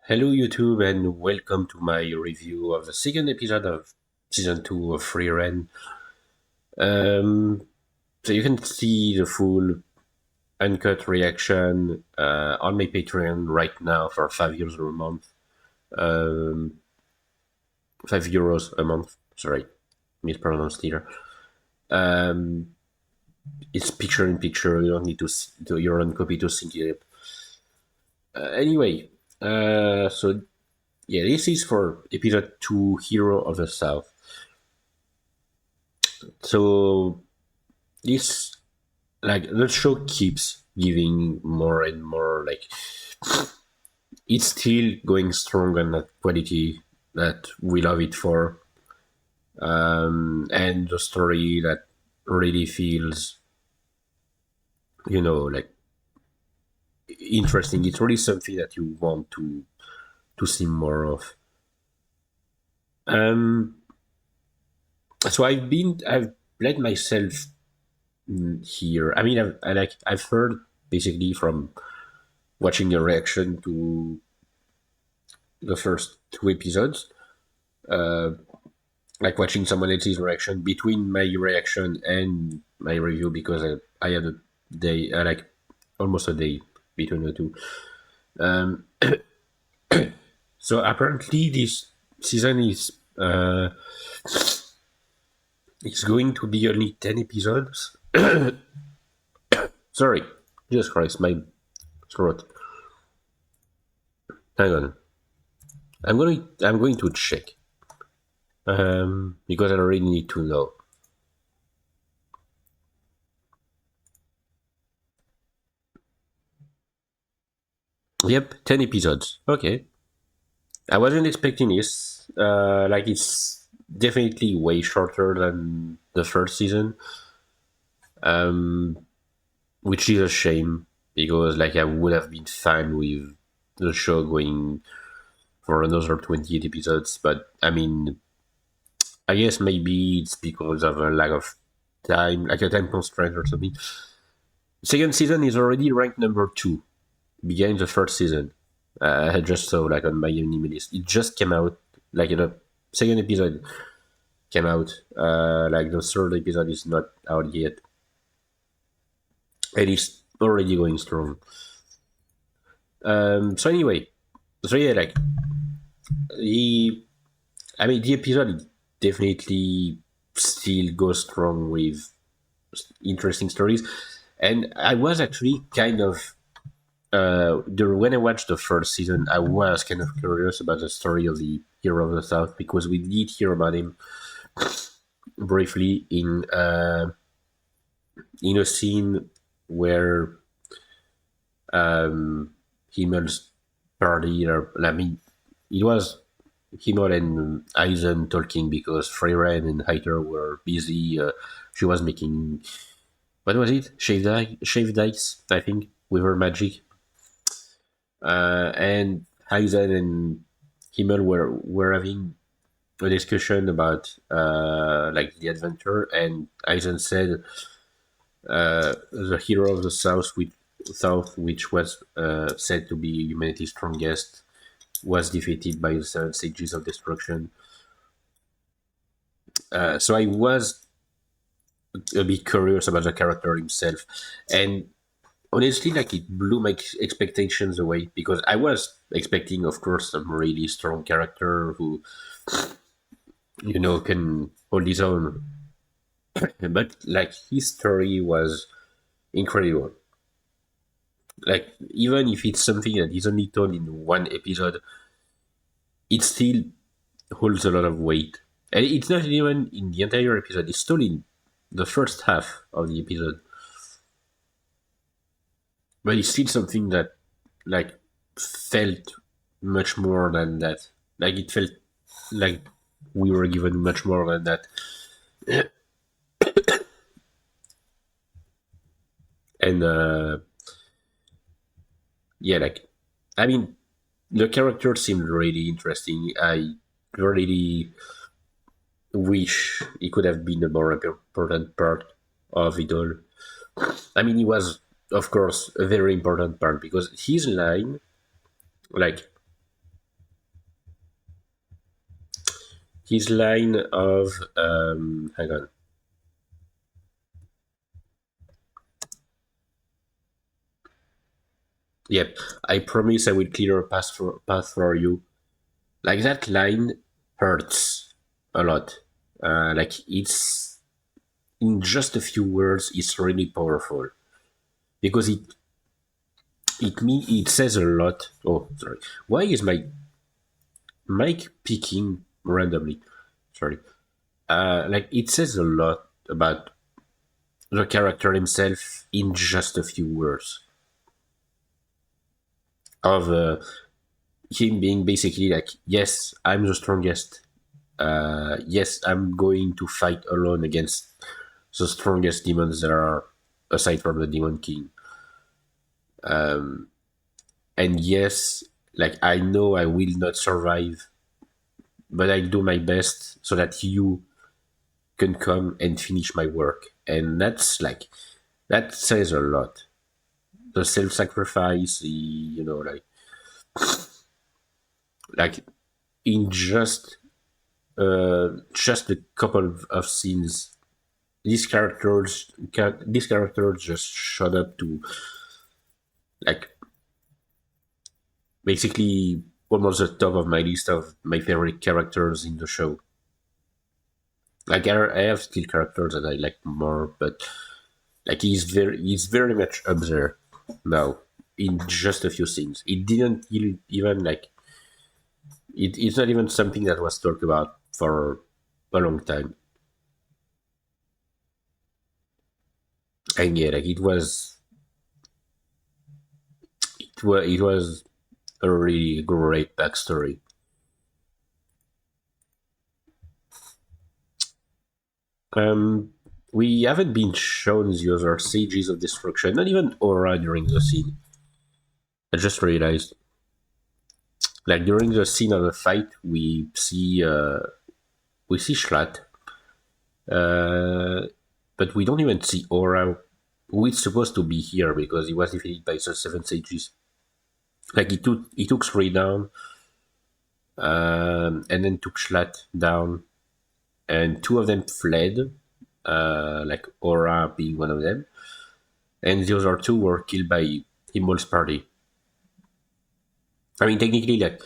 Hello, YouTube, and welcome to my review of the second episode of season 2 of Frieren. Um, so you can see the full uncut reaction on my Patreon right now for €5 a month. Um, €5 a month. Sorry, mispronounced here. Um, it's picture in picture. You don't need to do your own copy to sync it up. Anyway, so yeah, this is for episode 2, Hero of the South. So this the show keeps giving more and more it's still going strong on that quality that we love it for, and the story that really feels like interesting. It's really something that you want to see more of. um so I've let myself here. I mean, I've heard basically from watching a reaction to the first two episodes, uh, like watching someone else's reaction between my reaction and my review, because I had a day, almost a day between the two. Um, so apparently this season is going to be only 10 episodes. Sorry, Jesus Christ, my throat. Hang on, I'm going to check, because I really need to know. Yep, 10 episodes. Okay. I wasn't expecting this. It's definitely way shorter than the first season, um, which is a shame, because I would have been fine with the show going for another 28 episodes. But I mean, I guess maybe it's because of a lack of time, like a time constraint or something. Second season is already ranked number 2, behind the first season. I just saw on my anime list. It just came out, the second episode came out. The third episode is not out yet, and it's already going strong. So anyway, so yeah, the the episode definitely still goes strong with interesting stories, and I was actually kind of when I watched the first season, I was kind of curious about the story of the Hero of the South, because we did hear about him briefly in a scene where Himmel's party, or it was Himmel and Eisen talking, because Frieren and Heiter were busy. She was making, what was it? Shaved ice, I think, with her magic. And Eisen and Himmel were having a discussion about the adventure, and Eisen said the hero of the South, which was said to be humanity's strongest, was defeated by the seven stages of destruction. So I was a bit curious about the character himself, and honestly, it blew my expectations away, because I was expecting, of course, some really strong character who can hold his own, but his story was incredible. Even if it's something that is only told in one episode, it still holds a lot of weight. And it's not even in the entire episode, it's still in the first half of the episode. But it's still something that felt much more than that. It felt like we were given much more than that. And yeah, I mean, the character seemed really interesting. I really wish he could have been a more important part of it all. I mean, he was, of course, a very important part, because his line, like his line of hang on. Yep, I promise I will clear a path for you. Like that line hurts a lot. Like it's in just a few words, it's really powerful because it says a lot. Oh, sorry. Why is my mic peaking randomly? Sorry. Like it says a lot about the character himself in just a few words of him being basically like, yes, I'm the strongest. Yes, I'm going to fight alone against the strongest demons there are aside from the Demon King. And yes, like I know I will not survive, but I'll do my best so that you can come and finish my work. And that's like that says a lot. The self-sacrifice, like in just a couple of scenes, these characters just showed up to like basically almost the top of my list of my favorite characters in the show. Like I have still characters that I like more, but like he's very much up there now in just a few scenes. It didn't even like it's not even something that was talked about for a long time. And yeah, like it was a really great backstory. Um, we haven't been shown the other sages of destruction, not even Aura during the scene. I just realized, like during the scene of the fight, we see Schlatt, uh, but we don't even see Aura, who is supposed to be here because he was defeated by the seven sages. Like he took three down, and then took Schlatt down, and two of them fled, like Aura being one of them, and the other two were killed by Himmel's party. I mean, technically, like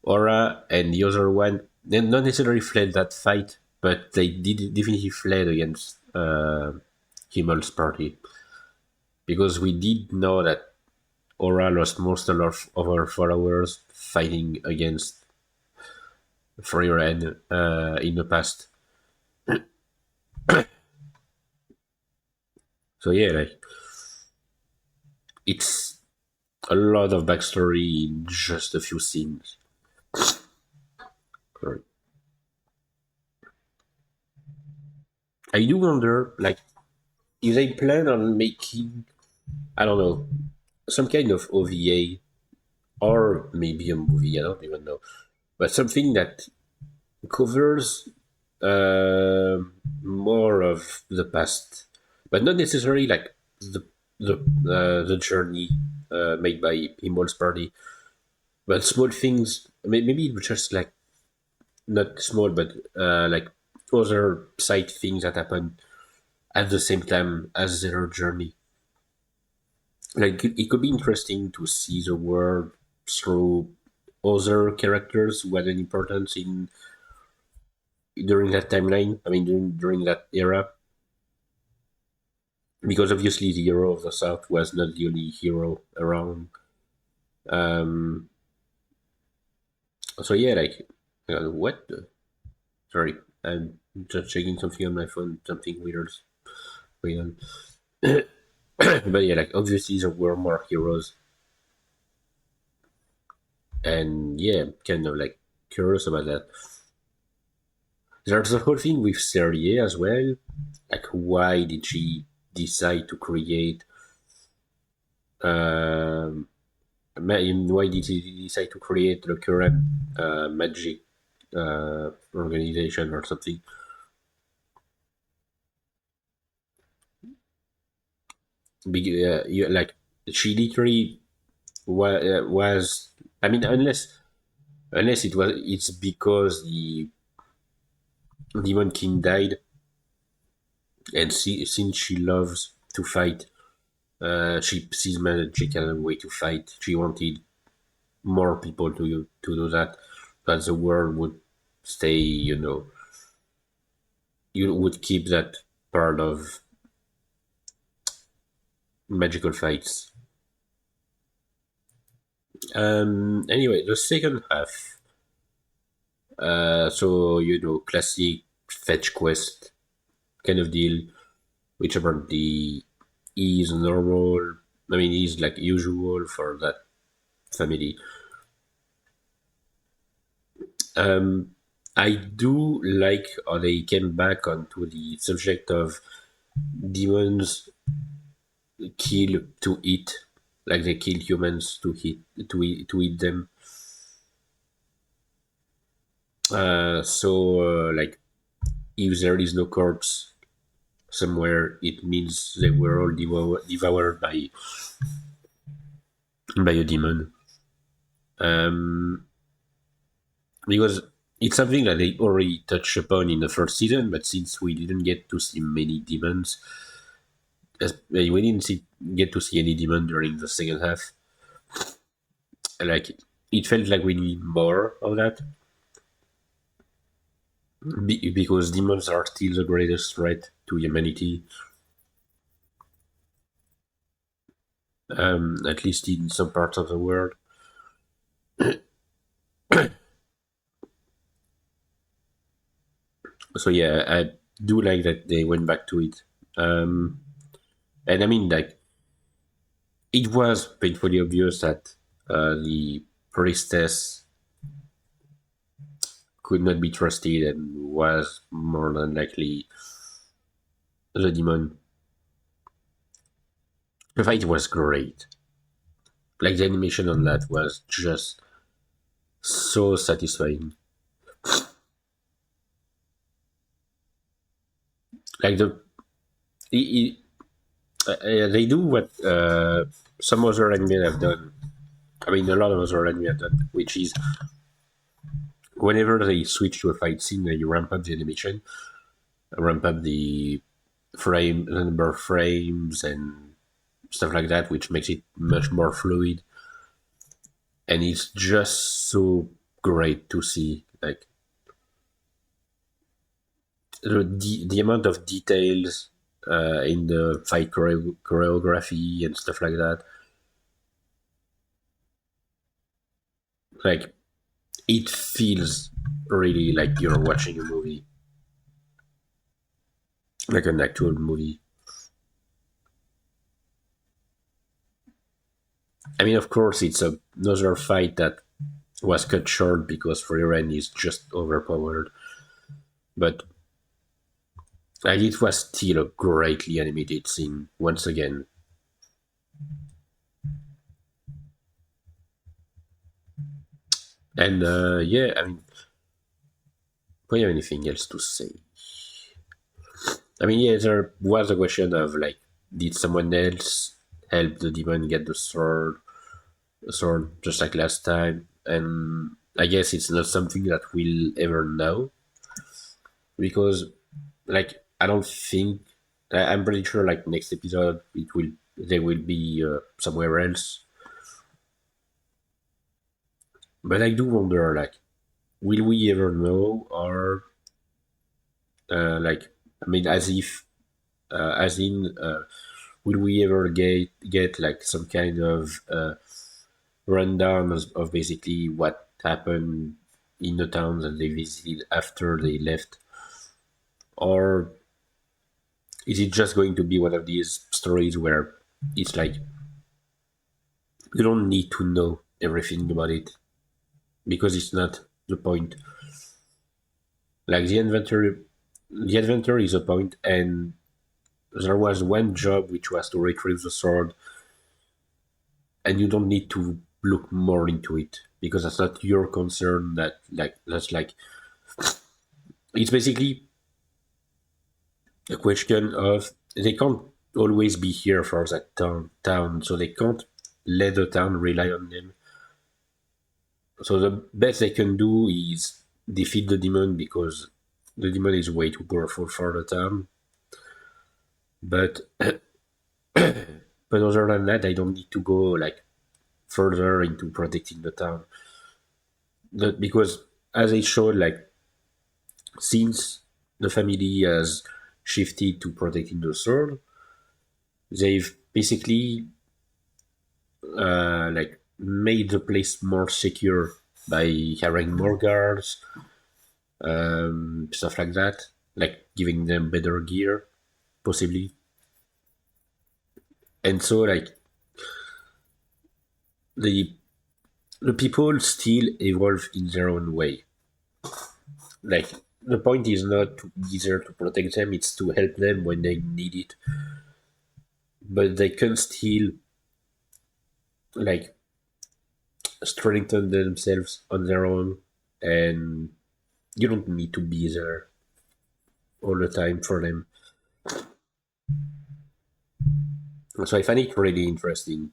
Aura and the other one, they not necessarily fled that fight, but they did definitely fled against Himmel's party because we did know that Aura lost most of her followers fighting against Frieren in the past. So yeah, like it's a lot of backstory in just a few scenes. Sorry. I do wonder, like, if they plan on making, I don't know, some kind of OVA or maybe a movie, I don't even know, but something that covers uh, more of the past, but not necessarily like the journey made by Himmel's party, but small things. Maybe it was just like not small, but like other side things that happen at the same time as their journey. Like it could be interesting to see the world through other characters who had an importance in during that timeline. I mean, during that era, because obviously the hero of the South was not the only hero around. Um, so yeah, like what? Sorry, I'm just checking something on my phone. Something weird going on. But yeah, like obviously there were more heroes, and yeah, kind of like curious about that. There's the whole thing with Serie as well. Like, why did she decide to create? Um, why did she decide to create the current magic organization or something? Like she literally was. I mean, unless it's because Demon King died, and since she loves to fight, she sees magic as a way to fight. She wanted more people to do that, but the world would stay. You would keep that part of magical fights. Anyway, the second half. So classic fetch quest kind of deal, which apparently is normal. I mean, is like usual for that family. Um, I do like how they came back onto the subject of demons kill to eat, like they kill humans to eat them. So like if there is no corpse somewhere, it means they were all devoured by a demon. Um, because it's something that they already touched upon in the first season, but since we didn't get to see many demons, we didn't get to see any demon during the second half. Like it felt like we need more of that because demons are still the greatest threat to humanity. At least in some parts of the world. So yeah, I do like that they went back to it. Um, and I mean, like, it was painfully obvious that the priestess could not be trusted and was more than likely the demon. The fight was great. Like the animation on that was just so satisfying. Like they do what some other anime have done. I mean, a lot of other anime have done, which is whenever they switch to a fight scene, they ramp up the animation, ramp up the number of frames and stuff like that, which makes it much more fluid. And it's just so great to see, like the amount of details in the fight choreography and stuff like that. Like it feels really like you're watching a movie, like an actual movie. I mean, of course, it's another fight that was cut short because Frieren is just overpowered. But it was still a greatly animated scene once again. And yeah, I mean, do you have anything else to say? I mean, yeah, there was a question of like, did someone else help the demon get the sword just like last time? And I guess it's not something that we'll ever know because, like, I don't think I'm pretty sure like next episode it will they will be somewhere else. But I do wonder, like, will we ever know, or like, I mean, as in, will we ever get like some kind of rundown of basically what happened in the town that they visited after they left, or is it just going to be one of these stories where it's like you don't need to know everything about it because it's not the point. Like the adventure is a point, and there was one job which was to retrieve the sword, and you don't need to look more into it because that's not your concern. That's like it's basically a question of they can't always be here for that town, so they can't let the town rely on them. So the best they can do is defeat the demon because the demon is way too powerful for the town. But but other than that, I don't need to go like further into protecting the town. Because as I showed, like since the family has shifted to protecting the sword, they've basically like made the place more secure by hiring more guards, stuff like that, like giving them better gear, possibly. And so like the the people still evolve in their own way. Like the point is not to be there to protect them; it's to help them when they need it. But they can still like strengthen themselves on their own, and you don't need to be there all the time for them. So I find it really interesting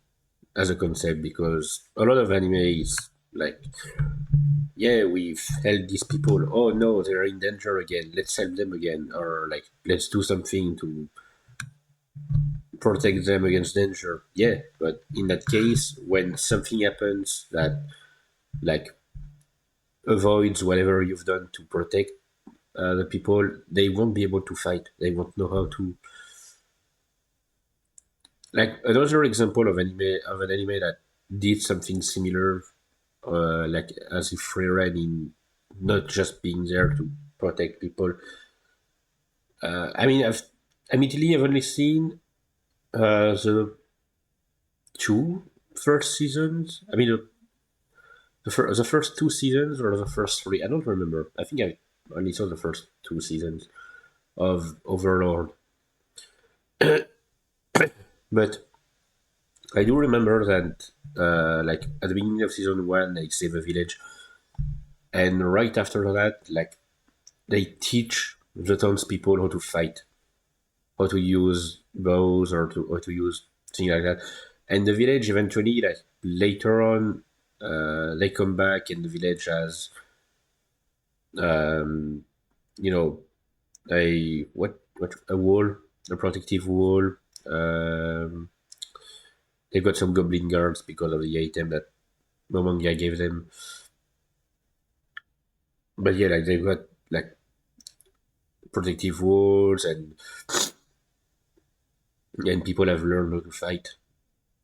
as a concept because a lot of anime is like, yeah, we've helped these people. Oh no, they're in danger again. Let's help them again, or like let's do something to protect them against danger. Yeah, but in that case, when something happens that like avoids whatever you've done to protect the people, they won't be able to fight. They won't know how to. Like another example of an anime that did something similar, like as if Frieren in not just being there to protect people. I've admittedly I've only seen the two first seasons. I mean the first two seasons or the first three. I don't remember. I think I only saw the first two seasons of Overlord, but I do remember that like at the beginning of season one, they save a village, and right after that, like they teach the townspeople how to fight, how to use bows or to how to use things like that. And the village eventually, like later on, they come back and the village has, um, you know, a what a wall, a protective wall. Um, they got some goblin guards because of the item that Momonga gave them. But yeah, like they've got like protective walls and people have learned how to fight.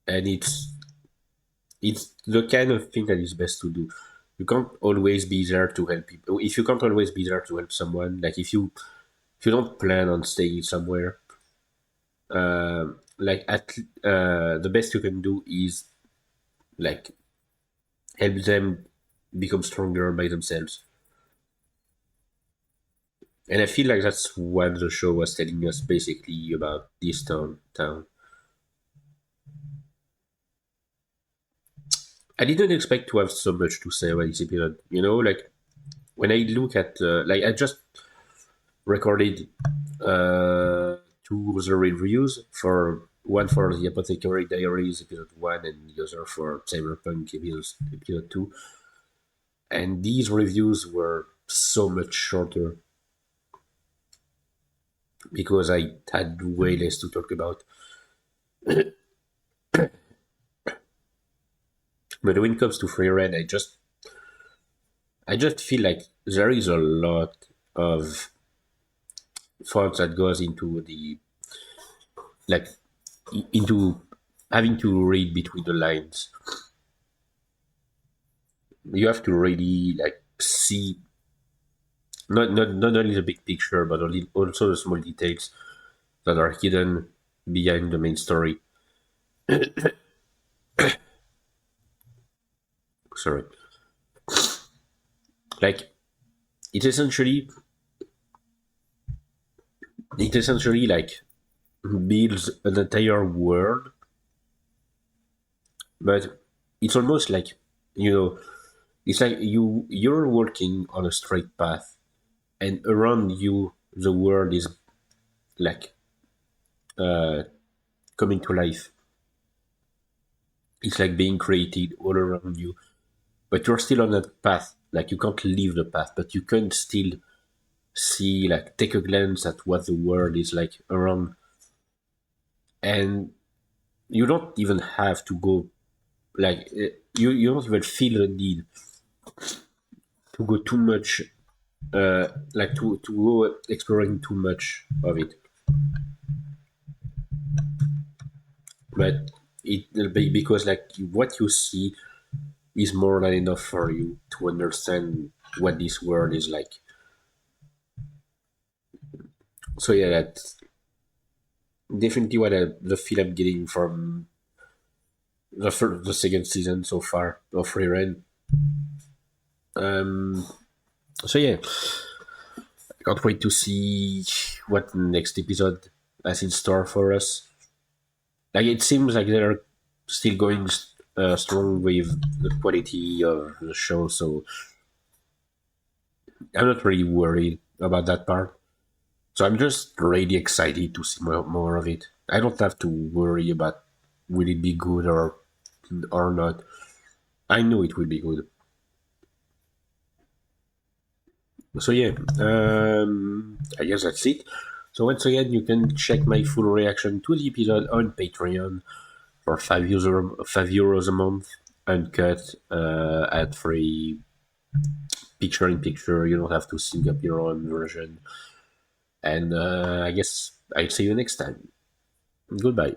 And it's the kind of thing that is best to do. You can't always be there to help people. If you can't always be there to help someone, like if you don't plan on staying somewhere, like at the best you can do is like help them become stronger by themselves. And I feel like that's what the show was telling us basically about this town. I didn't expect to have so much to say about this episode. You know, like when I look at like I just recorded two other reviews for one for the Apothecary Diaries episode one and the other for Cyberpunk episode two, and these reviews were so much shorter because I had way less to talk about. But when it comes to Frieren, I just feel like there is a lot of thought that goes into the like into having to read between the lines. You have to really like see not only the big picture but also the small details that are hidden behind the main story. Sorry, like it essentially it essentially like builds an entire world, but it's almost like you know it's like you're walking on a straight path, and around you the world is like uh, coming to life. It's like being created all around you, but you're still on that path. Like you can't leave the path, but you can still see, like take a glance at what the world is like around, and you don't even have to go like you don't even feel the need to go too much like to go exploring too much of it, but it'll be because like what you see is more than enough for you to understand what this world is like. So yeah, that's definitely what the feel I'm getting from the second season so far of Frieren. Um, so yeah, I can't wait to see what next episode has in store for us. Like it seems like they're still going strong with the quality of the show, so I'm not really worried about that part. So I'm just really excited to see more of it. I don't have to worry about will it be good or not. I know it will be good. So yeah, I guess that's it. So once again, you can check my full reaction to the episode on Patreon for €5 a month, uncut, ad free, picture in picture. You don't have to sync up your own version. And I guess I'll see you next time. Goodbye.